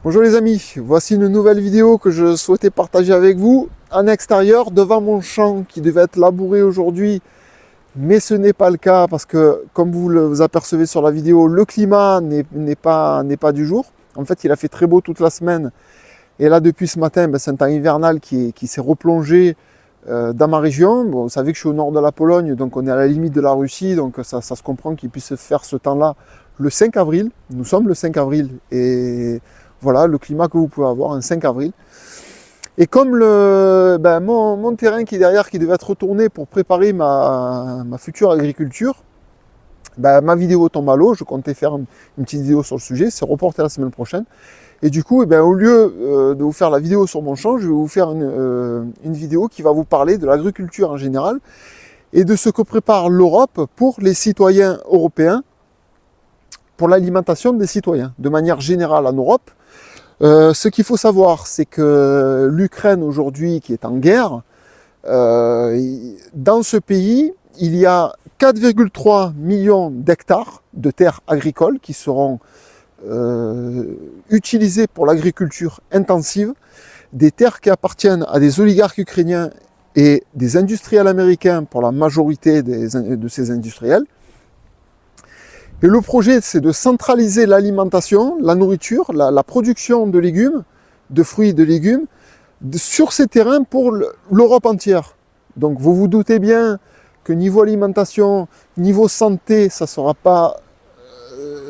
Bonjour les amis, voici une nouvelle vidéo que je souhaitais partager avec vous en extérieur devant mon champ qui devait être labouré aujourd'hui, mais ce n'est pas le cas parce que comme vous le apercevez sur la vidéo, le climat n'est pas du jour. En fait, il a fait très beau toute la semaine et là depuis ce matin, c'est un temps hivernal qui s'est replongé dans ma région. Bon, vous savez que je suis au nord de la Pologne, donc on est à la limite de la Russie, donc ça se comprend qu'il puisse faire ce temps-là le 5 avril. Nous sommes le 5 avril et voilà le climat que vous pouvez avoir un 5 avril. Et comme mon terrain qui est derrière, qui devait être retourné pour préparer ma future agriculture, ma vidéo tombe à l'eau. Je comptais faire une petite vidéo sur le sujet, c'est reporté la semaine prochaine. Et du coup, au lieu de vous faire la vidéo sur mon champ, je vais vous faire une vidéo qui va vous parler de l'agriculture en général et de ce que prépare l'Europe pour les citoyens européens, pour l'alimentation des citoyens, de manière générale en Europe. Ce qu'il faut savoir, c'est que l'Ukraine aujourd'hui, qui est en guerre, dans ce pays, il y a 4,3 millions d'hectares de terres agricoles qui seront utilisées pour l'agriculture intensive, des terres qui appartiennent à des oligarques ukrainiens et des industriels américains pour la majorité de ces industriels. Et le projet, c'est de centraliser l'alimentation, la nourriture, la production de légumes, de fruits et de légumes, sur ces terrains pour l'Europe entière. Donc vous vous doutez bien que niveau alimentation, niveau santé, ça ne sera pas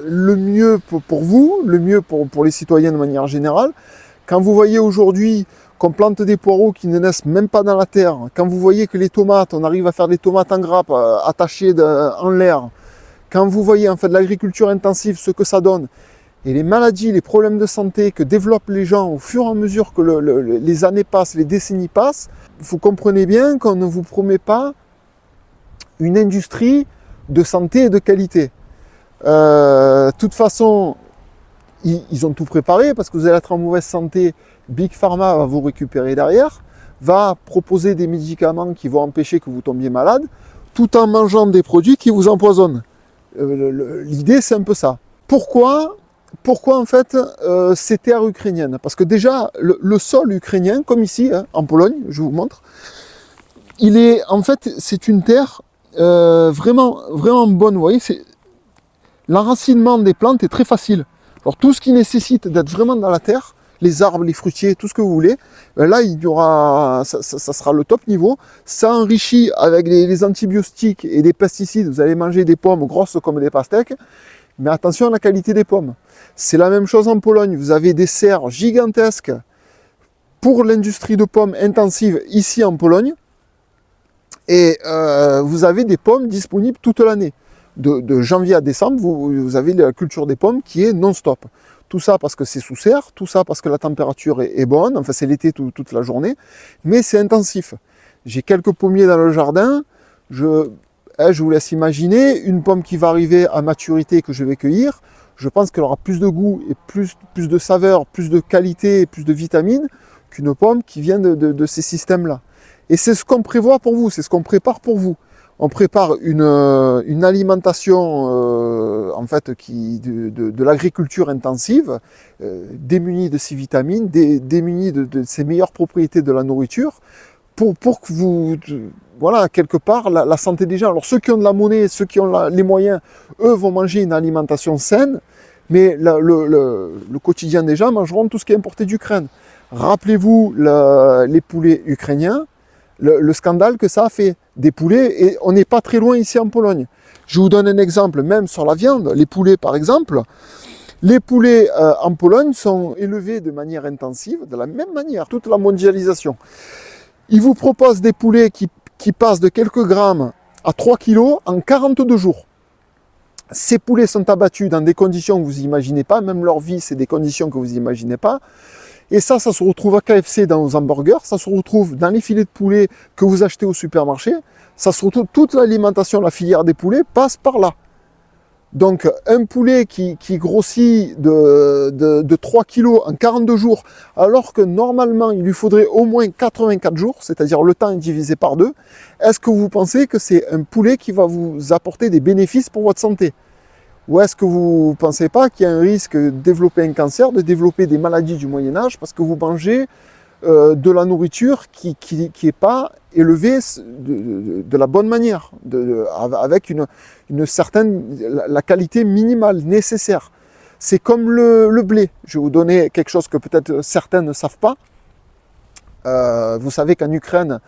le mieux pour vous, le mieux pour les citoyens de manière générale. Quand vous voyez aujourd'hui qu'on plante des poireaux qui ne naissent même pas dans la terre, quand vous voyez que les tomates, on arrive à faire des tomates en grappe attachées en l'air, quand vous voyez en fait l'agriculture intensive, ce que ça donne, et les maladies, les problèmes de santé que développent les gens au fur et à mesure que les années passent, les décennies passent, vous comprenez bien qu'on ne vous promet pas une industrie de santé et de qualité. De toute façon, ils ont tout préparé parce que vous allez être en mauvaise santé. Big Pharma va vous récupérer derrière, va proposer des médicaments qui vont empêcher que vous tombiez malade, tout en mangeant des produits qui vous empoisonnent. L'idée, c'est un peu ça. Pourquoi en fait ces terres ukrainiennes? Parce que déjà, le sol ukrainien, comme ici, en Pologne, je vous montre, c'est une terre vraiment bonne. Vous voyez, l'enracinement des plantes est très facile. Alors tout ce qui nécessite d'être vraiment dans la terre, les arbres, les fruitiers, tout ce que vous voulez, là il y aura, ça sera le top niveau. Ça enrichit avec les antibiotiques et des pesticides. Vous allez manger des pommes grosses comme des pastèques, mais attention à la qualité des pommes. C'est la même chose en Pologne. Vous avez des serres gigantesques pour l'industrie de pommes intensive ici en Pologne, et vous avez des pommes disponibles toute l'année. De janvier à décembre, vous avez la culture des pommes qui est non-stop. Tout ça parce que c'est sous serre, tout ça parce que la température est bonne, enfin c'est l'été toute la journée, mais c'est intensif. J'ai quelques pommiers dans le jardin, je vous laisse imaginer, une pomme qui va arriver à maturité que je vais cueillir, je pense qu'elle aura plus de goût et plus de saveur, plus de qualité et plus de vitamines qu'une pomme qui vient de ces systèmes-là. Et c'est ce qu'on prévoit pour vous, c'est ce qu'on prépare pour vous. On prépare une alimentation en fait de l'agriculture intensive, démunie de ces vitamines, démunie de ces meilleures propriétés de la nourriture, pour que vous, voilà, quelque part, la santé des gens. Alors ceux qui ont de la monnaie, ceux qui ont les moyens, eux vont manger une alimentation saine, mais le quotidien des gens mangeront tout ce qui est importé d'Ukraine. Rappelez-vous les poulets ukrainiens, le scandale que ça a fait, des poulets, et on n'est pas très loin ici en Pologne. Je vous donne un exemple, même sur la viande, les poulets par exemple. Les poulets en Pologne sont élevés de manière intensive, de la même manière, toute la mondialisation. Ils vous proposent des poulets qui passent de quelques grammes à 3 kilos en 42 jours. Ces poulets sont abattus dans des conditions que vous n'imaginez pas, même leur vie, c'est des conditions que vous n'imaginez pas. Et ça se retrouve à KFC dans vos hamburgers, ça se retrouve dans les filets de poulet que vous achetez au supermarché, ça se retrouve, toute l'alimentation, la filière des poulets passe par là. Donc un poulet qui grossit de 3 kilos en 42 jours, alors que normalement il lui faudrait au moins 84 jours, c'est-à-dire le temps est divisé par 2, est-ce que vous pensez que c'est un poulet qui va vous apporter des bénéfices pour votre santé? Ou est-ce que vous ne pensez pas qu'il y a un risque de développer un cancer, de développer des maladies du Moyen-Âge parce que vous mangez de la nourriture qui est pas élevée de la bonne manière, avec une certaine, la qualité minimale nécessaire. C'est comme le blé. Je vais vous donner quelque chose que peut-être certains ne savent pas. Vous savez qu'en Ukraine,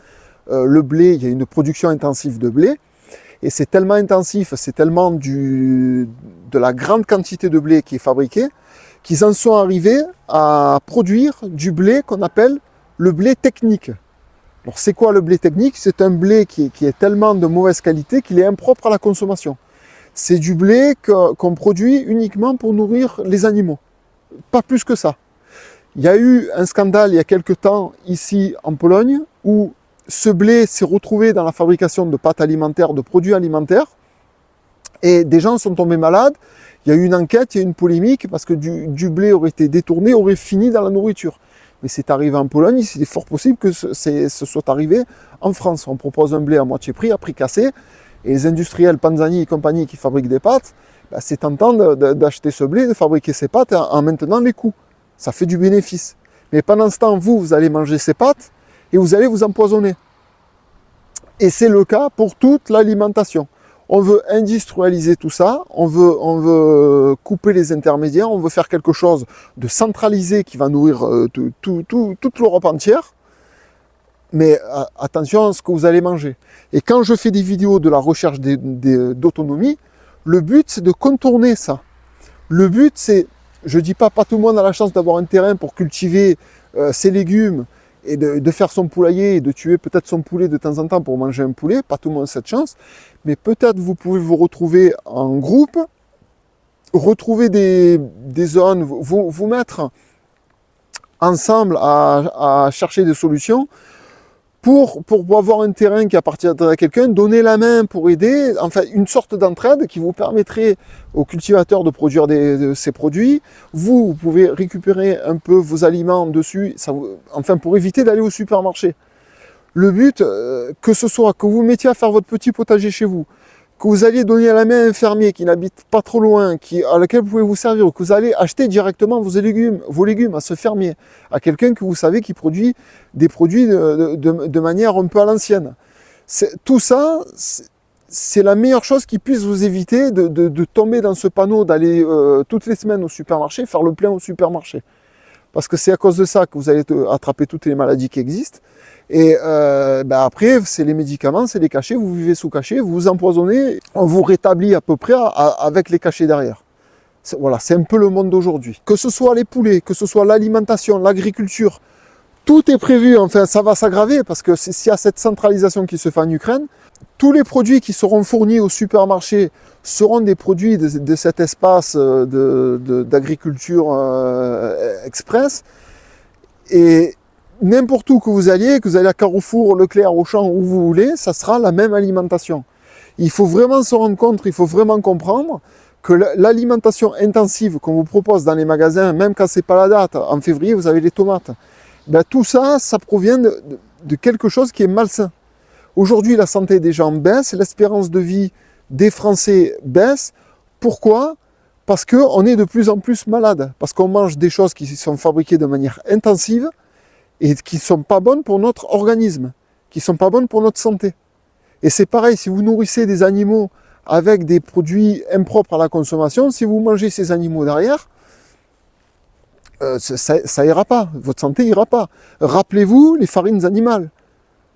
le blé, il y a une production intensive de blé. Et c'est tellement intensif, c'est tellement de la grande quantité de blé qui est fabriquée, qu'ils en sont arrivés à produire du blé qu'on appelle le blé technique. Alors c'est quoi le blé technique? C'est un blé qui est tellement de mauvaise qualité qu'il est impropre à la consommation. C'est du blé qu'on produit uniquement pour nourrir les animaux. Pas plus que ça. Il y a eu un scandale il y a quelque temps ici en Pologne où ce blé s'est retrouvé dans la fabrication de pâtes alimentaires, de produits alimentaires, et des gens sont tombés malades. Il y a eu une enquête, il y a eu une polémique, parce que du blé aurait été détourné, aurait fini dans la nourriture. Mais c'est arrivé en Pologne, c'est fort possible que ce soit arrivé en France. On propose un blé à moitié prix, à prix cassé, et les industriels Panzani et compagnie qui fabriquent des pâtes, c'est tentant d'acheter ce blé, de fabriquer ces pâtes en maintenant les coûts. Ça fait du bénéfice. Mais pendant ce temps, vous allez manger ces pâtes, et vous allez vous empoisonner. Et c'est le cas pour toute l'alimentation. On veut industrialiser tout ça, on veut couper les intermédiaires, on veut faire quelque chose de centralisé qui va nourrir toute l'Europe entière. Mais attention à ce que vous allez manger. Et quand je fais des vidéos de la recherche d'autonomie, le but c'est de contourner ça. Le but c'est, je dis pas tout le monde a la chance d'avoir un terrain pour cultiver ses légumes, et de faire son poulailler et de tuer peut-être son poulet de temps en temps pour manger un poulet, pas tout le monde a cette chance, mais peut-être vous pouvez vous retrouver en groupe, retrouver des zones, vous mettre ensemble à chercher des solutions pour avoir un terrain qui appartient à quelqu'un, donner la main pour aider, enfin une sorte d'entraide qui vous permettrait aux cultivateurs de produire ces produits. Vous pouvez récupérer un peu vos aliments dessus, enfin pour éviter d'aller au supermarché. Le but, que ce soit que vous mettiez à faire votre petit potager chez vous, que vous alliez donner la main à un fermier qui n'habite pas trop loin, à laquelle vous pouvez vous servir, ou que vous allez acheter directement vos légumes à ce fermier, à quelqu'un que vous savez qui produit des produits de manière un peu à l'ancienne. Tout ça, c'est la meilleure chose qui puisse vous éviter de tomber dans ce panneau, d'aller toutes les semaines au supermarché, faire le plein au supermarché. Parce que c'est à cause de ça que vous allez attraper toutes les maladies qui existent. Et après, c'est les médicaments, c'est les cachets, vous vivez sous cachet, vous vous empoisonnez, on vous rétablit à peu près avec les cachets derrière. Voilà, c'est un peu le monde d'aujourd'hui. Que ce soit les poulets, que ce soit l'alimentation, l'agriculture, tout est prévu, enfin ça va s'aggraver parce que s'il y a cette centralisation qui se fait en Ukraine, tous les produits qui seront fournis au supermarché seront des produits de cet espace d'agriculture express. Et n'importe où que vous alliez, que vous allez à Carrefour, Leclerc, Auchan, où vous voulez, ça sera la même alimentation. Il faut vraiment se rendre compte, il faut vraiment comprendre que l'alimentation intensive qu'on vous propose dans les magasins, même quand c'est pas la date, en février vous avez les tomates, tout ça, ça provient de quelque chose qui est malsain. Aujourd'hui, la santé des gens baisse, l'espérance de vie des Français baisse. Pourquoi? Parce qu'on est de plus en plus malade, parce qu'on mange des choses qui sont fabriquées de manière intensive, et qui ne sont pas bonnes pour notre organisme, qui ne sont pas bonnes pour notre santé. Et c'est pareil, si vous nourrissez des animaux avec des produits impropres à la consommation, si vous mangez ces animaux derrière, ça ira pas, votre santé ira pas. Rappelez-vous les farines animales.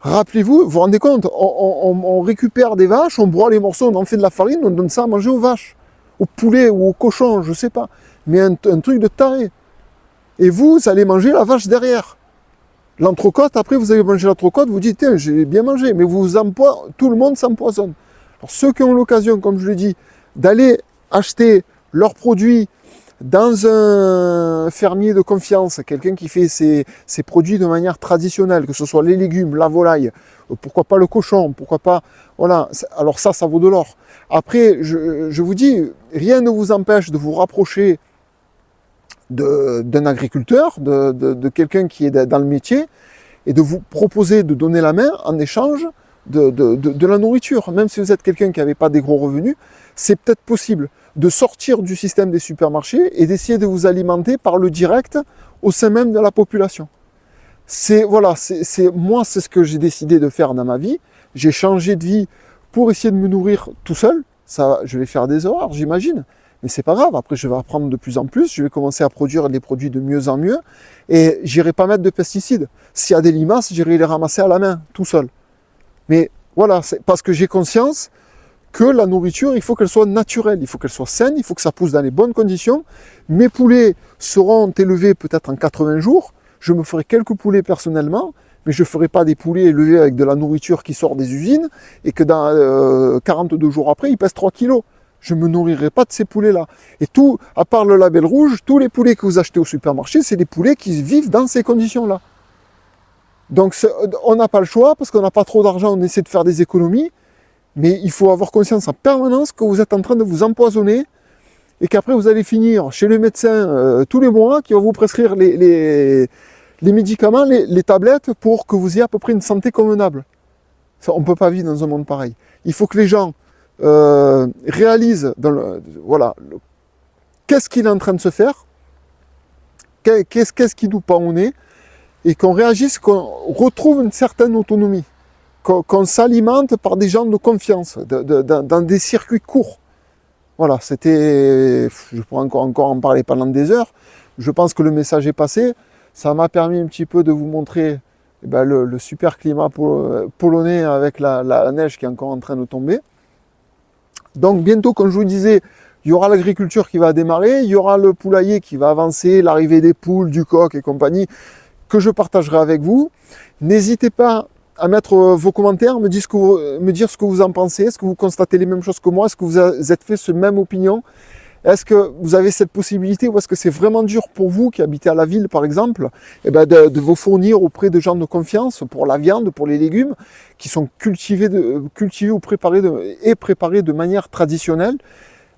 Rappelez-vous, vous vous rendez compte, on récupère des vaches, on broie les morceaux, on en fait de la farine, on donne ça à manger aux vaches, aux poulets ou aux cochons, je sais pas. Mais un truc de taré. Et vous allez manger la vache derrière. L'entrecôte, après vous avez mangé l'entrecôte, vous dites, tiens, j'ai bien mangé, mais tout le monde s'empoisonne. Alors ceux qui ont l'occasion, comme je l'ai dit, d'aller acheter leurs produits dans un fermier de confiance, quelqu'un qui fait ses produits de manière traditionnelle, que ce soit les légumes, la volaille, pourquoi pas le cochon, pourquoi pas, voilà, alors ça vaut de l'or. Après, je vous dis, rien ne vous empêche de vous rapprocher d'un agriculteur, de quelqu'un qui est dans le métier, et de vous proposer de donner la main en échange de la nourriture. Même si vous êtes quelqu'un qui n'avait pas des gros revenus, c'est peut-être possible de sortir du système des supermarchés et d'essayer de vous alimenter par le direct au sein même de la population. Moi, c'est ce que j'ai décidé de faire dans ma vie. J'ai changé de vie pour essayer de me nourrir tout seul. Ça, je vais faire des erreurs, j'imagine. Mais c'est pas grave. Après, je vais apprendre de plus en plus. Je vais commencer à produire des produits de mieux en mieux. Et j'irai pas mettre de pesticides. S'il y a des limaces, j'irai les ramasser à la main, tout seul. Mais voilà, c'est parce que j'ai conscience que la nourriture, il faut qu'elle soit naturelle, il faut qu'elle soit saine, il faut que ça pousse dans les bonnes conditions. Mes poulets seront élevés peut-être en 80 jours. Je me ferai quelques poulets personnellement, mais je ne ferai pas des poulets élevés avec de la nourriture qui sort des usines et que dans 42 jours après, ils pèsent 3 kilos. Je ne me nourrirai pas de ces poulets-là. Et tout, à part le label rouge, tous les poulets que vous achetez au supermarché, c'est des poulets qui vivent dans ces conditions-là. Donc on n'a pas le choix, parce qu'on n'a pas trop d'argent, on essaie de faire des économies, mais il faut avoir conscience en permanence que vous êtes en train de vous empoisonner et qu'après vous allez finir chez le médecin tous les mois qui va vous prescrire les médicaments, les tablettes pour que vous ayez à peu près une santé convenable. Ça, on ne peut pas vivre dans un monde pareil. Il faut que les gens réalisent qu'est-ce qu'il est en train de se faire, qu'est-ce qui nous pend au nez, et qu'on réagisse, qu'on retrouve une certaine autonomie, qu'on s'alimente par des gens de confiance, dans des circuits courts. Voilà, je pourrais encore en parler pendant des heures. Je pense que le message est passé. Ça m'a permis un petit peu de vous montrer le super climat polonais avec la neige qui est encore en train de tomber. Donc bientôt, comme je vous disais, il y aura l'agriculture qui va démarrer, il y aura le poulailler qui va avancer, l'arrivée des poules, du coq et compagnie, que je partagerai avec vous. N'hésitez pas à mettre vos commentaires, me dire ce que vous en pensez. Est-ce que vous constatez les mêmes choses que moi? Est-ce que vous êtes fait ce même opinion? Est-ce que vous avez cette possibilité, ou est-ce que c'est vraiment dur pour vous qui habitez à la ville par exemple, de vous fournir auprès de gens de confiance pour la viande, pour les légumes qui sont cultivés ou préparés de manière traditionnelle?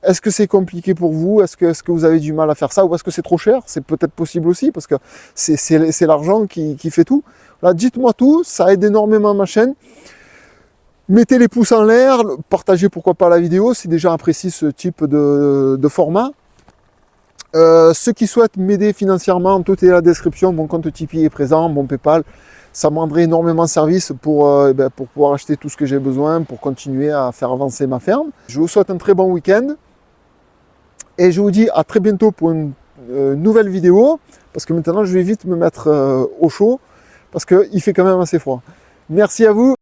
Est-ce que c'est compliqué pour vous? Est-ce que vous avez du mal à faire ça? Ou est-ce que c'est trop cher? C'est peut-être possible aussi, parce que c'est l'argent qui fait tout. Là, dites-moi tout, ça aide énormément ma chaîne. Mettez les pouces en l'air, partagez pourquoi pas la vidéo si des gens apprécient ce type de format. Ceux qui souhaitent m'aider financièrement, tout est dans la description. Mon compte Tipeee est présent, mon Paypal. Ça me rendrait énormément service pour pouvoir acheter tout ce que j'ai besoin, pour continuer à faire avancer ma ferme. Je vous souhaite un très bon week-end. Et je vous dis à très bientôt pour une nouvelle vidéo, parce que maintenant je vais vite me mettre au chaud, parce qu'il fait quand même assez froid. Merci à vous.